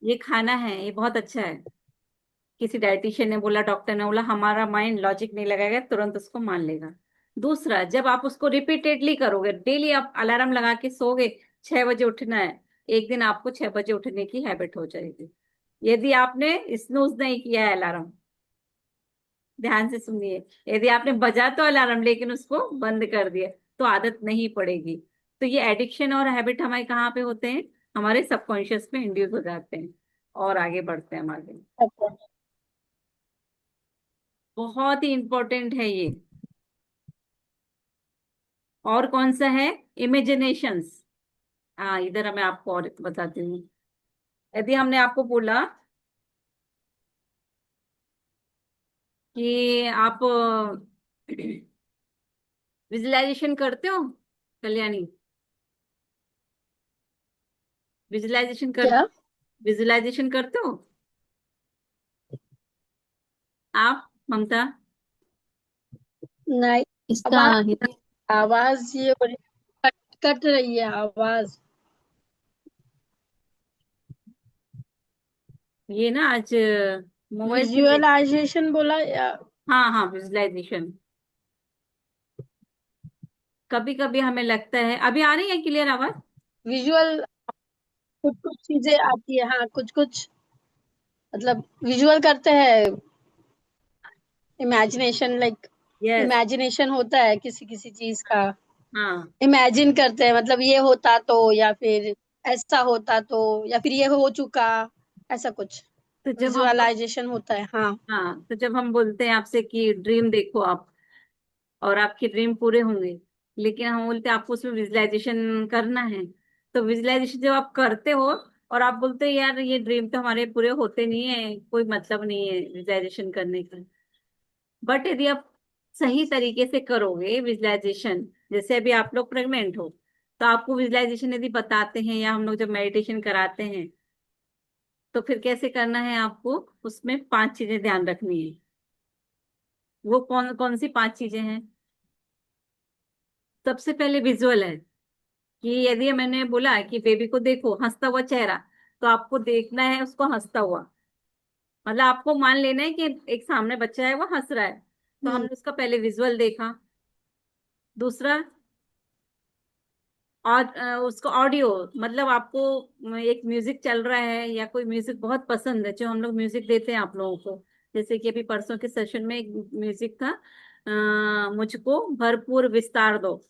ये खाना है, ये बहुत अच्छा है। किसी डाइटिशियन ने बोला, डॉक्टर ने बोला, हमारा माइंड लॉजिक नहीं लगाएगा, तुरंत उसको मान लेगा। दूसरा, जब आप उसको रिपीटेडली करोगे, डेली आप अलार्म लगा के सोओगे, 6 बजे उठना है, एक दिन आपको 6 बजे उठने की हैबिट हो जाएगी। यदि आपने स्नूज नहीं किया है अलार्म, ध्यान से सुनिए, यदि आपने बजा तो अलार्म लेकिन उसको बंद कर दिया, तो आदत नहीं पड़ेगी। तो ये एडिक्शन और हैबिट हमारे कहाँ पे होते हैं? हमारे सबकॉन्शियस में इंड्यूस हो जाते हैं और आगे बढ़ते हैं हमारे। अच्छा। बहुत ही इंपॉर्टेंट है ये। और कौन सा है? इमेजिनेशंस। हाँ, इधर मैं आपको और बताती हूँ। यदि हमने आपको बोला कि आप विजुअलाइजेशन करते हो, कल्याणी? विजुअलाइजेशन कर क्या? विजुअलाइजेशन करते हो आप, ममता? नहीं। इसका आवाज हिंदी। आवाज ये हो रही, कट कट रही है आवाज। ये ना आज मोबाइल से देख। विजुअलाइजेशन बोला या? हाँ हाँ, विजुअलाइजेशन। कभी कभी हमें लगता है, अभी आ रही है क्लियर आवाज? विजुअल कुछ कुछ चीजें आती है, हाँ कुछ कुछ मतलब विजुअल करते हैं। Imagination like yes. इमेजिनेशन होता है किसी किसी चीज का। हाँ। इमेजिन करते हैं मतलब ये होता तो, या फिर ऐसा होता तो, या फिर ये हो चुका, ऐसा कुछ तो जब हम लोग, विजुअलाइजेशन होता है, हाँ। हाँ, तो जब हम बोलते हैं आपसे कि ड्रीम देखो आप, और आपके ड्रीम पूरे होंगे, लेकिन हम बोलते हैं आपको उसमें विजुअलाइजेशन करना है। तो विजुअलाइजेशन जब आप करते हो और आप बोलते हो यार ये ड्रीम तो हमारे पूरे होते नहीं है, कोई मतलब नहीं है विजुअलाइजेशन करने का। बट यदि आप सही तरीके से करोगे विजुअलाइजेशन, जैसे अभी आप लोग प्रेग्नेंट हो, तो आपको विजुअलाइजेशन यदि बताते हैं या हम लोग जब मेडिटेशन कराते हैं, तो फिर कैसे करना है आपको? उसमें 5 चीजें ध्यान रखनी है। वो कौन कौन सी 5 चीजें हैं? सबसे पहले विजुअल है, कि यदि मैंने बोला कि बेबी को देखो हंसता हुआ चेहरा, तो आपको देखना है उसको हंसता हुआ। मतलब आपको मान लेना है कि एक सामने बच्चा है, वो हंस रहा है, तो हम्म। हमने उसका पहले विजुअल देखा। दूसरा, और उसको ऑडियो, मतलब आपको एक म्यूजिक चल रहा है या कोई म्यूजिक बहुत पसंद है, जो हम लोग म्यूजिक देते हैं आप लोगों को। जैसे कि अभी परसों के सेशन में एक म्यूजिक था, मुझको भरपूर विस्तार दो,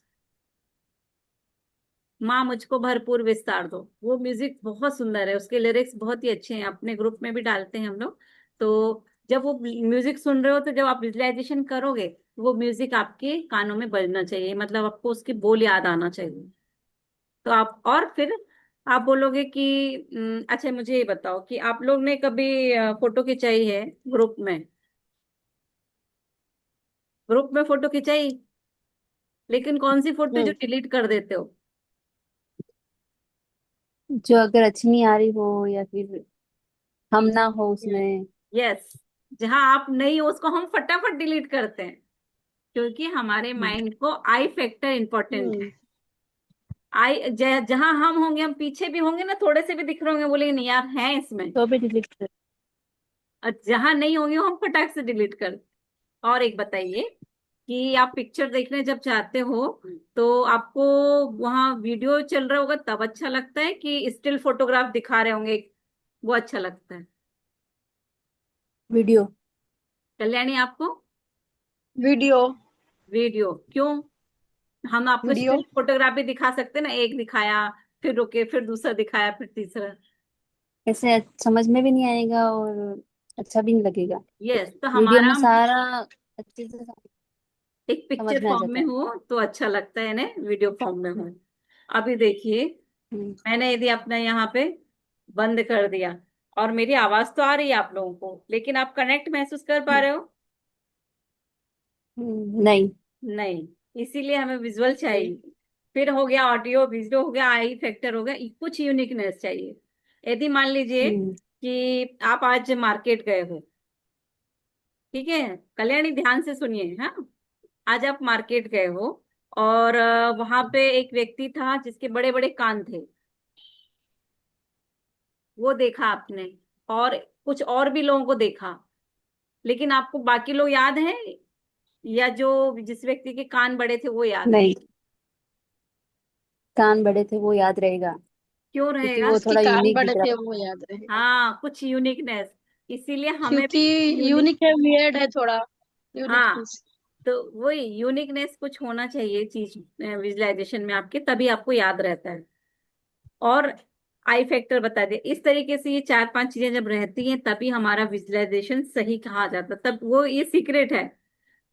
माँ मुझको भरपूर विस्तार दो। वो म्यूजिक बहुत सुंदर है, उसके लिरिक्स बहुत ही अच्छे हैं, अपने ग्रुप में भी डालते हैं हम लोग। तो जब वो म्यूजिक सुन रहे हो, तो जब आप विजुअलाइजेशन करोगे, वो म्यूजिक आपके कानों में बजना चाहिए, मतलब आपको उसकी बोल याद आना चाहिए। तो आप, और फिर आप बोलोगे कि अच्छा मुझे ये बताओ कि आप लोग ने कभी फोटो खिंचाई है ग्रुप में? ग्रुप में फोटो खिंचाई, लेकिन कौन सी फोटो जो हम्म। डिलीट कर देते हो? जो अगर अच्छी नहीं आ रही हो या फिर हम ना हो उसमें। यस। जहां आप नहीं हो उसको हम फटाफट डिलीट करते हैं, क्योंकि हमारे हम्म, माइंड को आई फैक्टर इंपॉर्टेंट है। हम्म। जहां हम होंगे, हम पीछे भी होंगे ना, थोड़े से भी दिख रहे होंगे, बोलेंगे नहीं यार है इसमें। तो भी डिलीट कर। और जहां नहीं होंगे वो हम फटाक से डिलीट कर। और एक बताइए कि आप पिक्चर देखने जब जाते हो, तो आपको वहां वीडियो चल रहा होगा तब अच्छा लगता है, कि स्टिल फोटोग्राफ दिखा रहे होंगे वो अच्छा लगता है? वीडियो। कल्याणी, आपको? वीडियो। वीडियो क्यों? हम आपको वीडियो। स्टिल फोटोग्राफी दिखा सकते हैं ना, एक दिखाया, फिर रुके, फिर दूसरा दिखाया, फिर तीसरा। ऐसे समझ में भी नहीं आएगा और अच्छा भी नहीं लगेगा। यस, तो वीडियो हमारा में सारा अच्छे से एक समझ पिक्चर में आ फॉर्म जाता में है। हो तो अच्छा लगता है ना, वीडियो फॉर्म में हो। अभी देखिए, हम्म। मैंने यदि अपना यहाँ पे बंद कर दिया, और मेरी आवाज तो आ रही है आप लोगों को, लेकिन आप कनेक्ट महसूस कर पा रहे हो? नहीं। नहीं। इसीलिए हमें विजुअल नहीं। चाहिए। फिर हो गया ऑडियो, वीडियो हो गया, आई फैक्टर हो गया, कुछ यूनिकनेस चाहिए। यदि मान लीजिए हम्म। कि आप आज मार्केट गए हो, ठीक है, कल्याणी ध्यान से सुनिए, हाँ। आज आप मार्केट गए हो, और वहां पे एक व्यक्ति था जिसके बड़े बड़े कान थे। वो देखा आपने, और कुछ और भी लोगों को देखा, लेकिन आपको बाकी लोग याद हैं, या जो जिस व्यक्ति के कान बड़े थे वो याद है? नहीं, कान बड़े थे वो याद रहेगा, क्यों क्योंकि रहेगा? वो जिसके थोड़ा कान यूनिक बड़े दिख रहा थे वो याद रहेगा, हाँ, कुछ यूनिकनेस, इसीलिए हमें क्योंकि भी यूनिक। यूनिक है, वियर्ड है थोड़ा, हाँ, यूनिकनेस। तो वही यूनिकनेस कुछ होना चाहिए चीज विजुअलाइजेशन में आपके, तभी आपको याद रहता है। और आई फैक्टर बता दिया, इस तरीके से ये चार पांच चीजें जब रहती हैं तभी हमारा विजुअलाइजेशन सही कहा जाता है। तब वो ये सीक्रेट है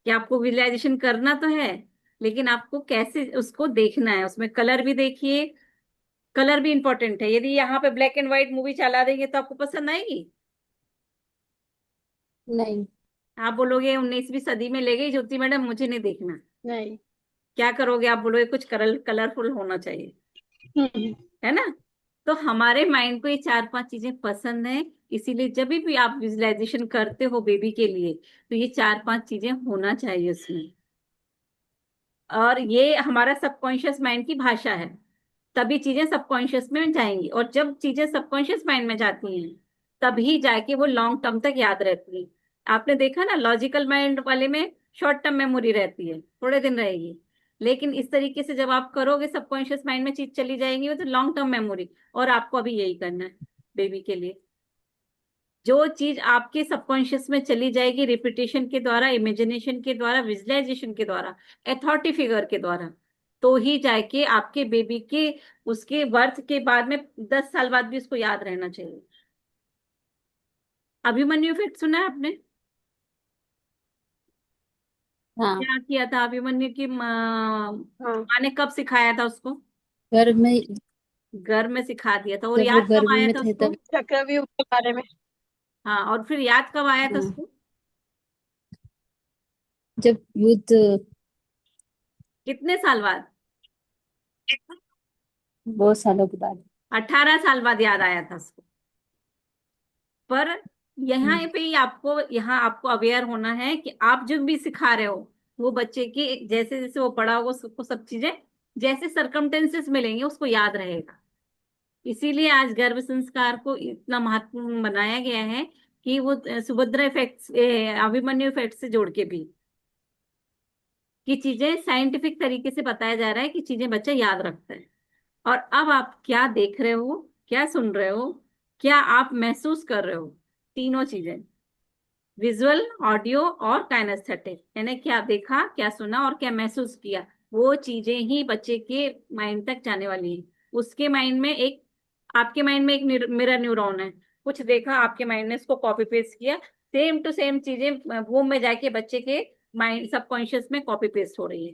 कि आपको विजुअलाइजेशन करना तो है, लेकिन आपको कैसे उसको देखना है, उसमें कलर भी देखिए। कलर भी इंपॉर्टेंट है, यदि यहाँ पे ब्लैक एंड व्हाइट मूवी चला देंगे तो आपको पसंद आएगी? नहीं। आप बोलोगे 19वीं सदी में ले गई ज्योति मैडम, मुझे नहीं देखना। नहीं। क्या करोगे? आप बोलोगे कुछ कलरफुल होना चाहिए, हम्म। है ना? तो हमारे माइंड को ये चार पांच चीजें पसंद है, इसीलिए जब भी आप विजुअलाइजेशन करते हो बेबी के लिए, तो ये चार पांच चीजें होना चाहिए उसमें। और ये हमारा सबकॉन्शियस माइंड की भाषा है, तभी चीजें सबकॉन्शियस में जाएंगी, और जब चीजें सबकॉन्शियस माइंड में जाती हैं तभी जाके वो लॉन्ग टर्म तक याद रहती है। आपने देखा ना, लॉजिकल माइंड वाले में शॉर्ट टर्म मेमोरी रहती है, थोड़े दिन रहेगी, लेकिन इस तरीके से जब आप करोगे सबकॉन्शियस माइंड में चीज चली जाएंगी वो तो लॉन्ग टर्म मेमोरी। और आपको अभी यही करना है बेबी के लिए, जो चीज आपके सबकॉन्शियस में चली जाएगी रिपीटेशन के द्वारा, इमेजिनेशन के द्वारा, विजुअलाइजेशन के द्वारा, अथॉरिटी फिगर के द्वारा, तो ही जाके आपके बेबी के उसके बर्थ के बाद में 10 साल बाद भी उसको याद रहना चाहिए। अभिमन्यु इफेक्ट सुना है आपने? हाँ। क्या किया था अभिमन्यु की हाँ। माँ ने कब सिखाया था उसको? घर में, घर में सिखा दिया था, और जब वो याद कब गर्भ आया में था थे उसको? तब। चक्रव्यूह के बारे में। हाँ, और फिर याद कब आया था हाँ, उसको? जब युद्ध, कितने साल बाद? बहुत सालों के बाद। 18 साल बाद याद आया था उसको। पर यहाँ हम्म। पे ही आपको, यहाँ आपको अवेयर होना है कि आप जो भी सिखा रहे हो वो बच्चे की जैसे जैसे वो बड़ा होगा उसको सब चीजें जैसे सरकमटेंसेस मिलेंगे उसको याद रहेगा। इसीलिए आज गर्भ संस्कार को इतना महत्वपूर्ण बनाया गया है कि वो सुभद्रा इफेक्ट, अभिमन्यु इफेक्ट से जोड़ के भी, कि चीजें साइंटिफिक तरीके से बताया जा रहा है कि चीजें बच्चा याद रखता है। और अब आप क्या देख रहे हो, क्या सुन रहे हो, क्या आप महसूस कर रहे हो, तीनों चीजें, विजुअल, ऑडियो और काइनेस्थेटिक, यानी क्या देखा, क्या सुना और क्या महसूस किया, वो चीजें ही बच्चे के माइंड तक जाने वाली हैं। उसके माइंड में एक, आपके माइंड में एक मिरर न्यूरॉन है, कुछ देखा आपके माइंड ने उसको कॉपी पेस्ट किया, सेम टू सेम चीजें वूम में जाके बच्चे के माइंड सबकॉन्शियस में कॉपी पेस्ट हो रही है।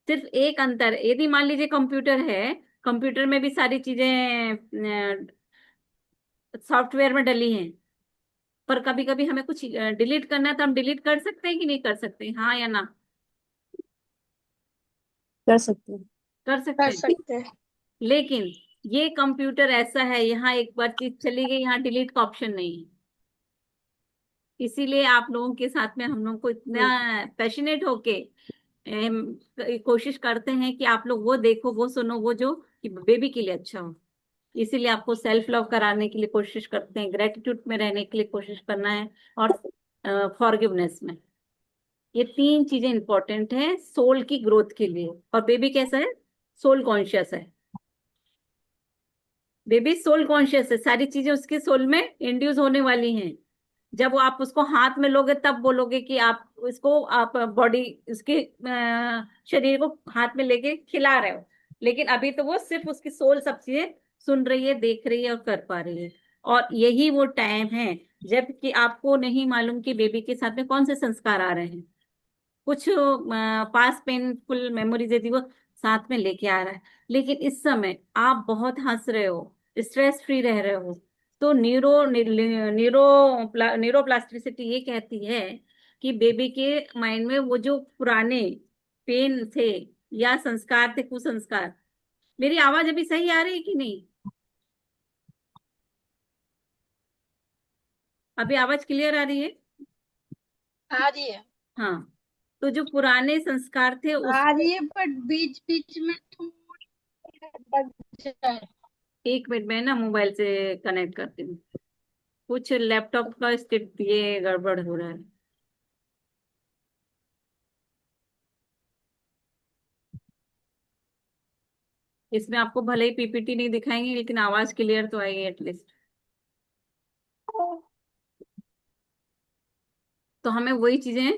सिर्फ एक अंतर, यदि मान लीजिए कंप्यूटर है, कंप्यूटर में भी सारी चीजें सॉफ्टवेयर में डली हैं, पर कभी कभी हमें कुछ डिलीट करना है तो हम डिलीट कर सकते हैं कि नहीं कर सकते, हाँ या ना? कर सकते हैं। कर सकते कर हैं। सकते हैं। लेकिन ये कंप्यूटर ऐसा है, यहाँ एक बार चीज चली गई, यहाँ डिलीट का ऑप्शन नहीं है। इसीलिए आप लोगों के साथ में हम लोग को इतना हम्म। पैशनेट होके कोशिश करते हैं कि आप लोग वो देखो, वो सुनो, वो जो कि बेबी के लिए अच्छा हो। इसीलिए आपको सेल्फ लव कराने के लिए कोशिश करते हैं, ग्रेटिट्यूड में रहने के लिए कोशिश करना है, और फॉरगिवनेस में। ये तीन चीजें इंपॉर्टेंट है सोल की ग्रोथ के लिए। और बेबी कैसा है? सोल कॉन्शियस है। बेबी सोल कॉन्शियस है, सारी चीजें उसके सोल में इंड्यूस होने वाली हैं। जब वो आप उसको हाथ में लोगे तब बोलोगे कि आप इसको, आप बॉडी, उसके शरीर को हाथ में लेके खिला रहे हो, लेकिन अभी तो वो सिर्फ उसकी सोल सब चीजें सुन रही है, देख रही है और कर पा रही है। और यही वो टाइम है जबकि आपको नहीं मालूम कि बेबी के साथ में कौन से संस्कार आ रहे हैं। कुछ पास पेनफुल मेमोरीज यदि वो साथ में लेके आ रहा है, लेकिन इस समय आप बहुत हंस रहे हो, स्ट्रेस फ्री रह रहे हो, तो न्यूरोप्लास्टिसिटी ये कहती है कि बेबी के माइंड में वो जो पुराने पेन थे या संस्कार थे, कुसंस्कार। मेरी आवाज अभी सही आ रही है कि नहीं? अभी आवाज क्लियर आ रही है? आ रही है। हाँ, तो जो पुराने संस्कार थे आ उसको, रही है, बट बीच बीच में थोड़ा दब जाए। एक मिनट में ना मोबाइल से कनेक्ट करती हूँ। कुछ लैपटॉप का स्क्रिप्ट ये गड़बड़ हो रहा है। इसमें आपको भले ही पीपीटी नहीं दिखाएंगे, लेकिन आवाज क्लियर तो आएगी एटलीस्ट। तो हमें वही चीजें